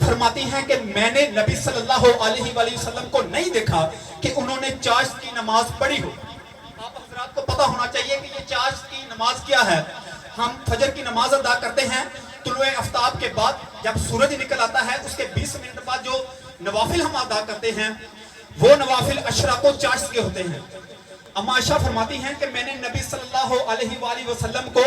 فرماتی ہیں کہ میں نے نبی صلی اللہ علیہ وآلہ وسلم کو نہیں دیکھا کہ انہوں نے چاشت کی نماز پڑھی ہو۔ آپ حضرات کو پتہ ہونا چاہیے کہ یہ چاشت کی نماز کیا ہے۔ ہم فجر کی نماز ادا کرتے ہیں طلوع آفتاب کے بعد، جب سورج نکل آتا ہے اس کے 20 منٹ بعد جو نوافل ہم ادا کرتے ہیں وہ نوافل اشراق و چاشت کے ہوتے ہیں۔ اما عائشہ فرماتی ہیں کہ میں نے نبی صلی اللہ علیہ وآلہ وسلم کو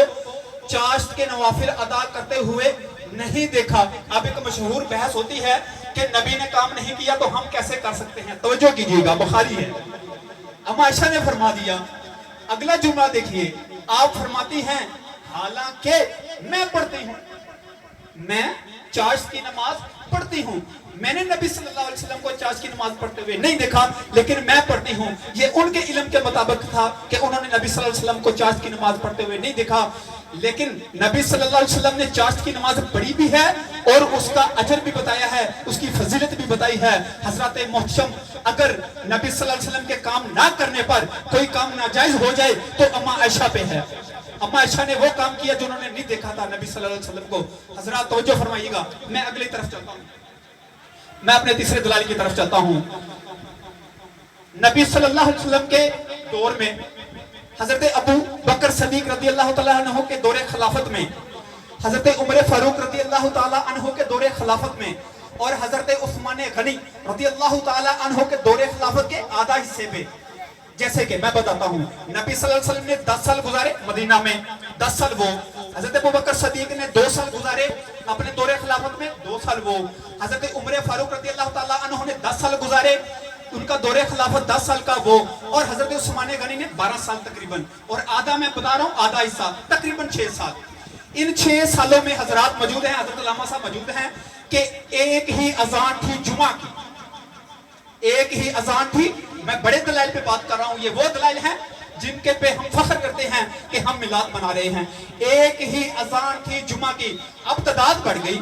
چاشت کے نوافل ادا کرتے ہوئے نہیں دیکھا۔ اب ایک مشہور بحث ہوتی ہے کہ نبی نے کام نہیں کیا تو ہم کیسے کر سکتے ہیں؟ توجہ کیجئے گا، بخاری ہے۔ اما عائشہ نے فرما دیا، اگلا جملہ دیکھیے، آپ فرماتی ہیں حالانکہ میں پڑھتی ہوں، میں چاشت کی نماز پڑھتی ہوں، میں نے نبی صلی اللہ علیہ وسلم کو چاشت کی نماز پڑھتے ہوئے نہیں دیکھا لیکن میں پڑھتی ہوں۔ یہ ان کے علم کے مطابق تھا کہ انہوں نے نبی صلی اللہ علیہ وسلم کو چاشت کی نماز پڑھتے ہوئے نہیں دیکھا، لیکن نبی صلی اللہ علیہ وسلم نے چاشت کی نماز پڑھی بھی ہے اور اس کا اجر بھی بتایا ہے، اس کی فضیلت بھی بتائی ہے۔ حضرات محتشم، اگر نبی صلی اللہ علیہ وسلم کے کام نہ کرنے پر کوئی کام ناجائز ہو جائے تو اما عائشہ پہ ہے۔ اما عائشہ نے وہ کام کیا جو انہوں نے نہیں دیکھا تھا نبی صلی اللہ علیہ وسلم کو۔ حضرات توجہ فرمائیے گا، میں اگلی طرف چلتا ہوں، میں اپنے تیسرے دلائل کی طرف چلتا ہوں۔ نبی صلی اللہ علیہ وسلم کے دور میں حضرت ابو بکر صدیق رضی اللہ تعالیٰ عنہ کے دور خلافت میں، حضرت عمر فاروق رضی اللہ تعالیٰ عنہ کے دور خلافت میں اور حضرت عثمان غنی رضی اللہ تعالیٰ عنہ کے دور خلافت کے آدھا حصے پہ، جیسے کہ میں بتاتا ہوں، نبی صلی اللہ علیہ وسلم نے 10 سال گزارے مدینہ میں، 10 سال وہ، حضرت ابو بکر صدیق نے 2 سال گزارے اپنے دور خلافت میں، 2 سال وہ، حضرت عمر فاروق رضی اللہ تعالیٰ عنہ نے 10 سال گزارے، ان کا دور خلافت 10 سال کا وہ، اور حضرت عثمان غنی نے 12 سال تقریباً، اور آدھا میں بتا رہا ہوں، آدھا حصہ تقریباً 6 سال۔ ان 6 سالوں میں حضرات موجود ہیں، حضرت علامہ صاحب موجود ہیں کہ ایک ہی اذان تھی جمعہ کی، ایک ہی اذان تھی۔ میں بڑے دلائل پہ بات کر رہا ہوں، یہ وہ دلائل ہیں جن کے پہ ہم فخر کرتے ہیں کہ ہم میلاد منا رہے ہیں۔ ایک ہی اذان تھی جمعہ کی، اب تعداد بڑھ گئی،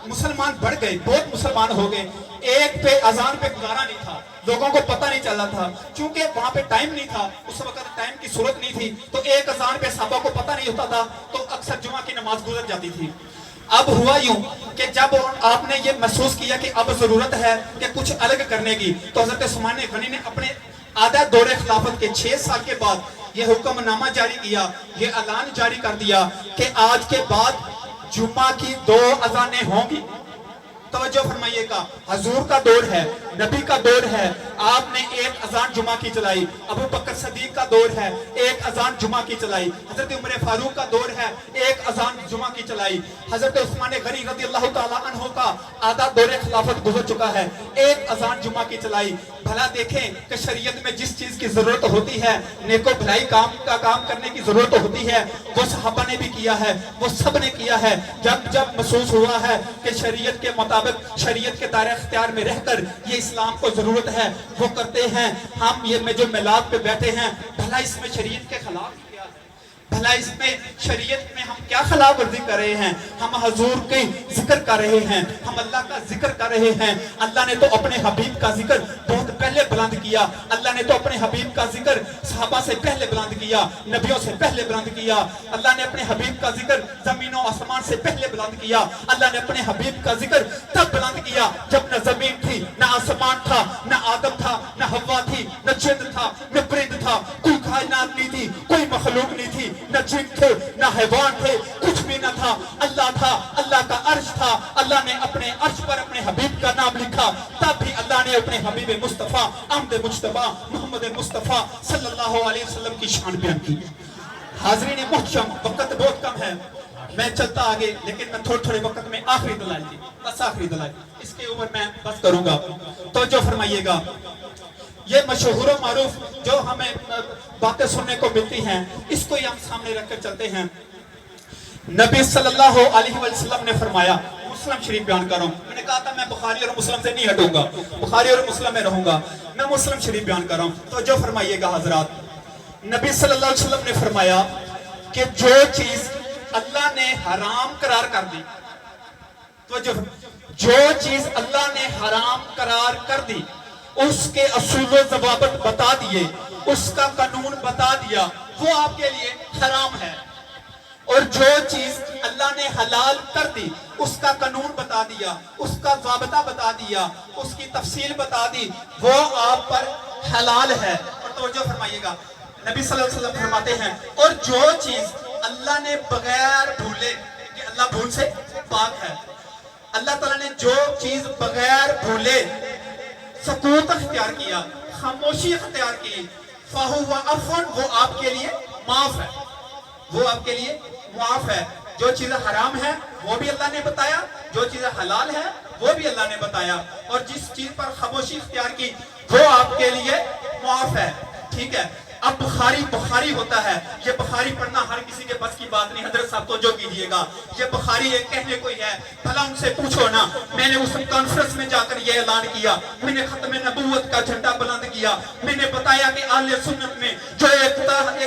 مسلمان بڑھ گئے، بہت مسلمان ہو گئے، ایک پہ اذان پہ گزارا نہیں تھا، لوگوں کو پتہ نہیں چلا تھا، چونکہ وہاں پہ ٹائم نہیں تھا، اس وقت ٹائم کی صورت نہیں تھی، تو ایک اذان پہ صحابہ کو پتہ نہیں ہوتا تھا، تو اکثر جمعہ کی نماز گزر جاتی تھی۔ اب ہوا یوں کہ جب آپ نے یہ محسوس کیا کہ اب ضرورت ہے کہ کچھ الگ کرنے کی، تو حضرت عثمان غنی نے اپنے آدھا دور خلافت کے 6 سال کے بعد یہ حکم نامہ جاری کیا، یہ اعلان جاری کر دیا کہ آج کے بعد جمعہ کی 2 اذانیں ہوں گی۔ توجہ فرمائیے گا، حضور کا دور ہے، نبی کا دور ہے، آپ نے ایک اذان جمعہ کی چلائی، ابو بکر صدیق کا دور ہے، ایک اذان جمعہ کی چلائی، حضرت عمر فاروق کا دور ہے، ایک اذان جمعہ کی چلائی، حضرت عثمان غنی رضی اللہ تعالیٰ عنہ کا آدھا دور خلافت گزر چکا ہے، ایک اذان جمعہ کی چلائی۔ بھلا دیکھیں کہ شریعت میں جس چیز کی ضرورت ہوتی ہے، نیک و بھلائی کا کام کرنے کی ضرورت ہوتی ہے، وہ صحابہ نے بھی کیا ہے، وہ سب نے کیا ہے۔ جب محسوس ہوا ہے کہ شریعت کے مطابق، شریعت کے دائرہ اختیار میں رہ کر یہ اسلام کو ضرورت ہے، وہ کرتے ہیں۔ ہم یہ میں جو میلاد پہ بیٹھے ہیں، بھلا اس میں شریعت کے خلاف کیا ہے؟ بھلا اس میں شریعت میں ہم کیا خلاف ورزی کر رہے ہیں؟ ہم حضور کے ذکر کر رہے ہیں، ہم اللہ کا ذکر کر رہے ہیں۔ اللہ نے تو اپنے حبیب کا ذکر بہت پہلے بلند کیا، اللہ نے تو اپنے حبیب کا ذکر صحابہ سے پہلے بلند کیا، نبیوں سے پہلے بلند کیا۔ اللہ نے اپنے حبیب کا ذکر زمین و آسمان سے پہلے بلند کیا۔ اللہ نے اپنے حبیب کا ذکر تب بلند کیا جب نہ زمین تھی، نہ آسمان تھا، نہ آدم تھا، نہ حوا تھی، نہ جن تھا، نہ پرند تھا، کوئی کائنات نہیں تھی، کوئی مخلوق نہیں تھی، نہ جن تھے نہ حیوان تھے، کچھ بھی نہ تھا، اللہ تھا، اللہ کا عرش تھا۔ اللہ نے اپنے عرش پر اپنے حبیب کا نام لکھا، تب بھی اللہ نے اپنے حبیب مصطفیٰ احمد مجتبی محمد مصطفیٰ صلی اللہ علیہ وسلم کی شان بیان کی۔ حاضرین محترم، وقت بہت کم ہے، میں چلتا آگے، لیکن میں تھوڑے وقت میں آخری دلائل دی، بس آخری دلائل، اس کے اوپر میں بس کروں گا، توجہ فرمائیے گا۔ یہ مشہور و معروف جو ہمیں باتیں سننے کو ملتی ہیں، اس کو ہی ہم سامنے رکھ کر چلتے ہیں۔ نبی صلی اللہ علیہ وسلم نے فرمایا، مسلم شریف بیان کر رہا ہوں، میں نے کہا تھا میں بخاری اور مسلم سے نہیں ہٹوں گا، بخاری اور مسلم میں رہوں گا، میں مسلم شریف بیان کر رہا ہوں، تو جو فرمائیے گا حضرات، نبی صلی اللہ علیہ وسلم نے فرمایا کہ جو چیز اللہ نے حرام قرار کر دی، تو جو چیز اللہ نے حرام قرار کر دی، اس کے اصول و ضوابط بتا دیے، اس کا قانون بتا دیا، وہ آپ کے لیے حرام ہے۔ اور جو چیز اللہ نے حلال کر دی اس کا قانون بتا دیا، اس کا ضابطہ بتا دیا، اس کی تفصیل بتا دی، وہ آپ پر حلال ہے۔ اور توجہ فرمائیے گا، نبی صلی اللہ علیہ وسلم فرماتے ہیں اور جو چیز اللہ نے بغیر بھولے، کہ اللہ بھول سے پاک ہے، اللہ تعالیٰ نے جو چیز بغیر بھولے سکوت اختیار کیا، خاموشی اختیار کی، فَهُوَ عَفْوٌ، وہ آپ کے لیے معاف ہے، وہ آپ کے لیے معاف ہے۔ جو چیزیں حرام ہیں وہ بھی اللہ نے بتایا، جو چیزیں حلال ہیں وہ بھی اللہ نے بتایا، اور جس چیز پر خاموشی اختیار کی وہ آپ کے لیے معاف ہے۔ ٹھیک ہے، اب بخاری ہوتا ہے، یہ بخاری پڑھنا ہر کسی کے بس کی بات نہیں، حضرت صاحب توجہ کیجئے گا، یہ بخاری ایک کہنے کوئی ہے، بھلا ان سے پوچھو نا، میں نے اس کانفرنس میں جا کر یہ اعلان کیا، میں نے ختم نبوت کا جھنڈا بلند کیا، میں نے بتایا کہ اہل سنت میں جو ایک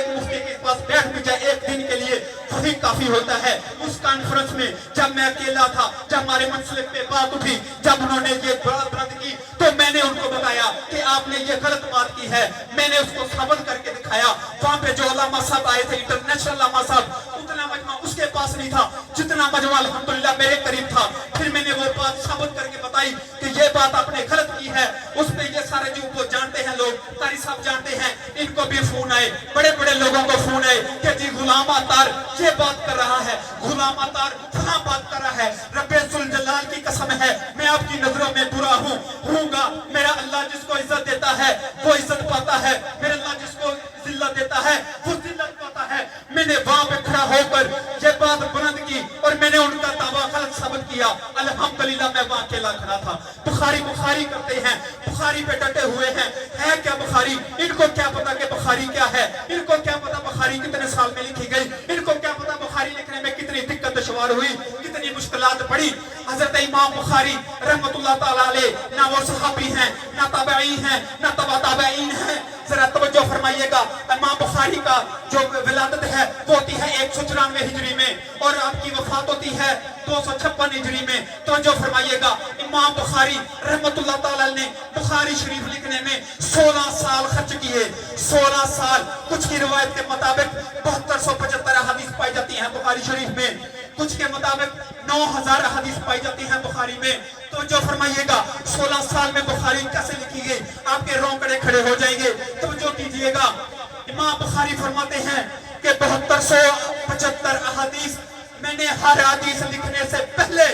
مفتی کے پاس بیٹھ بھی جائے ایک دن کے لیے وہی کافی ہوتا ہے۔ اس کانفرنس میں جب میں اکیلا تھا، جب ہمارے مسئلے پہ بات اٹھی، جب انہوں نے یہ بلند کی تو میں نے ان کو بتایا کہ آپ نے یہ غلط بات کی ہے، میں نے اس کو ثابت کر کے دکھایا۔ وہاں پہ جو علماء صاحب آئے تھے، انٹرنیشنل علماء صاحب، اتنا مجمع اس کے پاس نہیں تھا جتنا مجمع الحمدللہ میرے قریب تھا۔ پھر میں نے وہ بات ثابت کر کے بتائی کہ یہ بات آپ نے غلط کی ہے۔ اس پہ یہ سارے جو وہ جانتے ہیں لوگ، قاری صاحب جانتے ہیں، ان کو بھی فون آئے، بڑے بڑے لوگوں کو فون آئے کہ جی غلام عطار یہ بات کر رہا ہے، غلام عطار فلاں بات کر رہا ہے، رب ذوالجلال کی قسم ہے میں آپ کی نظروں میں برا ہوں گا، میرا اللہ جس کو عزت دیتا ہے وہ عزت پاتا ہے، میرا اللہ جس کو ذلت دیتا ہے وہ ذلت پاتا ہے۔ میں نے وہاں پہ کھڑا ہو کر یہ بات بلند کی اور میں نے ان کا دعویٰ غلط ثابت کیا۔ الحمدللہ میں وہاں اکیلا کھڑا تھا۔ بخاری کرتے ہیں، بخاری پہ ڈٹے ہوئے ہیں، ہے کیا بخاری؟ ان کو کیا پتا کہ بخاری کیا ہے؟ ان کو کیا پتا بخاری کتنے سال میں لکھی گئی؟ ان کو کیا پتا بخاری لکھنے میں کتنی دقت دشوار ہوئی، کتنی مشکلات پڑی؟ حضرت امام بخاری رحمت اللہ تعالیٰ علیہ نہ وہ صحابی ہیں، نہ تابعی ہیں، نہ تبع تابعین ہیں۔ ذرا توجہ فرمائیے گا، امام بخاری کا جو ولادت ہے وہ ہوتی ہے 194 ہجری میں اور آپ کی وفات ہوتی ہے 256 ہجری میں۔ توجہ فرمائیے گا، امام بخاری رحمت اللہ تعالیٰ نے بخاری شریف لکھنے میں 16 سال خرچ کیے، 16 سال۔ کچھ کی روایت کے مطابق 7275 احادیث پائی جاتی ہیں بخاری شریف میں، کچھ کے مطابق 9000 احادیث پائی جاتی ہیں بخاری میں۔ تو جو فرمائیے گا 16 سال میں بخاری کیسے لکھی گئی؟ آپ کے رونگڑے کھڑے ہو جائیں گے۔ تو جو کیجئے گا، امام بخاری فرماتے ہیں کہ 7275 احادیث میں نے ہر حدیث لکھنے سے پہلے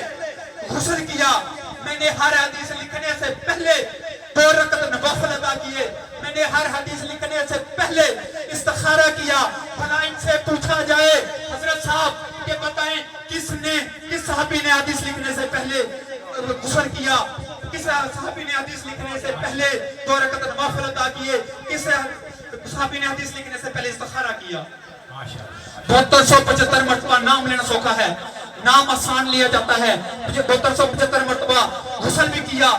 غسل کیا، میں نے ہر حدیث لکھنے سے پہلے 2 رکعت نوافل ادا کیے، میں نے ہر حدیث لکھنے سے پہلے استخارہ کیا۔ بھلا ان سے پوچھا جائے حضرت صاحب کہ بتائیں کس صحابی نے حدیث لکھنے سے پہلے غسل کیا، کس صحابی نے حدیث لکھنے سے پہلے 2 رکعت نوافل ادا کیے، کس صحابی نے حدیث لکھنے سے پہلے استخارہ کیا؟ 7275 مرتبہ نام لینا سوکھا ہے، نام آسان لیا جاتا ہے۔ 7275 مرتبہ غسل بھی کیا،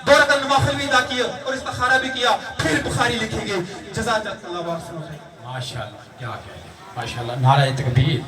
2 رکعت نوافل بھی ادا کیا اور استخارہ بھی کیا، پھر بخاری لکھیں گے۔ جزاک اللہ واسلم۔ ماشاءاللہ، کیا ماشاءاللہ، نعرہ تکبیر۔